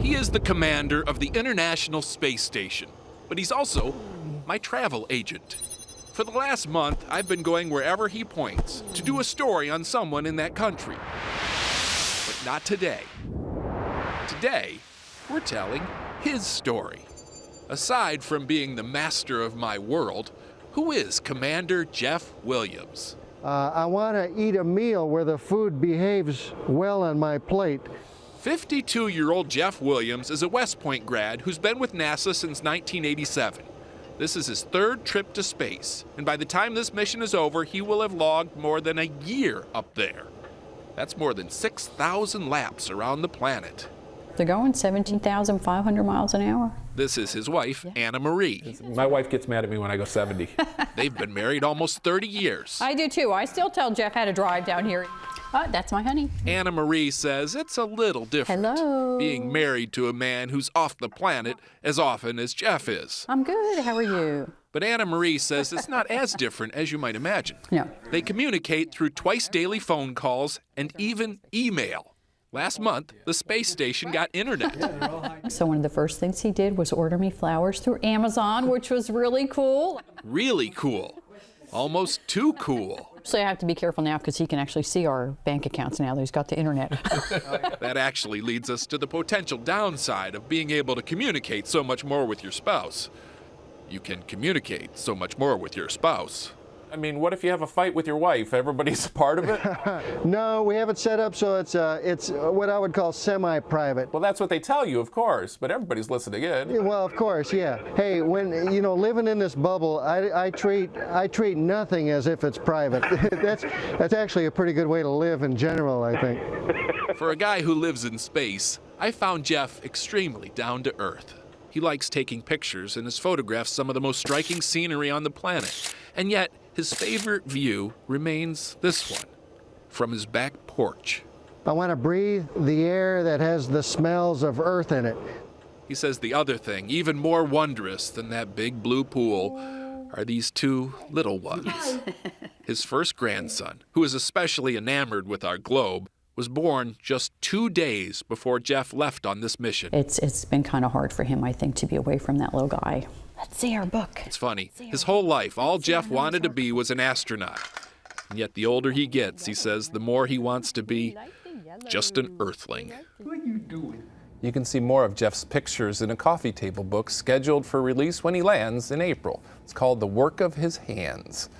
He is the commander of the International Space Station, but he's also my travel agent. For the last month, I've been going wherever he points to do a story on someone in that country. But not today. Today, we're telling his story. Aside from being the master of my world, who is Commander Jeff Williams? I want to eat a meal where the food behaves well on my plate. 52-year-old Jeff Williams is a West Point grad who's been with NASA since 1987. This is his third trip to space, and by the time this mission is over, he will have logged more than a year up there. That's more than 6,000 laps around the planet. They're going 17,500 miles an hour. This is his wife, Anna Marie. My wife gets mad at me when I go 70. They've been married almost 30 years. I do too. I still tell Jeff how to drive down here. That's my honey. Anna Marie says it's a little different. Hello. Being married to a man who's off the planet as often as Jeff is. I'm good. How are you? But Anna Marie says it's not as different as you might imagine. No. They communicate through twice daily phone calls and even email. Last month, the space station got internet. So one of the first things he did was order me flowers through Amazon, which was really cool. Really cool. Almost too cool. So I have to be careful now because he can actually see our bank accounts now that he's got the internet. That actually leads us to the potential downside of being able to communicate so much more with your spouse. You can communicate so much more with your spouse. I mean, what if you have a fight with your wife? Everybody's a part of it? No, we have it set up so it's what I would call semi-private. Well, that's what they tell you, of course, but everybody's listening in. Well, of course, yeah. Hey, when living in this bubble, I treat nothing as if it's private. That's actually a pretty good way to live in general, I think. For a guy who lives in space, I found Jeff extremely down to earth. He likes taking pictures and has photographed some of the most striking scenery on the planet. And yet, his favorite view remains this one, from his back porch. I want to breathe the air that has the smells of Earth in it. He says the other thing, even more wondrous than that big blue pool, are these two little ones. His first grandson, who is especially enamored with our globe, was born just 2 days before Jeff left on this mission. It's been kind of hard for him, I think, to be away from that little guy. Let's see our book. It's funny. His whole life, all Jeff wanted to be was an astronaut. And yet the older he gets, he says, the more he wants to be just an earthling. What are you doing? You can see more of Jeff's pictures in a coffee table book scheduled for release when he lands in April. It's called The Work of His Hands.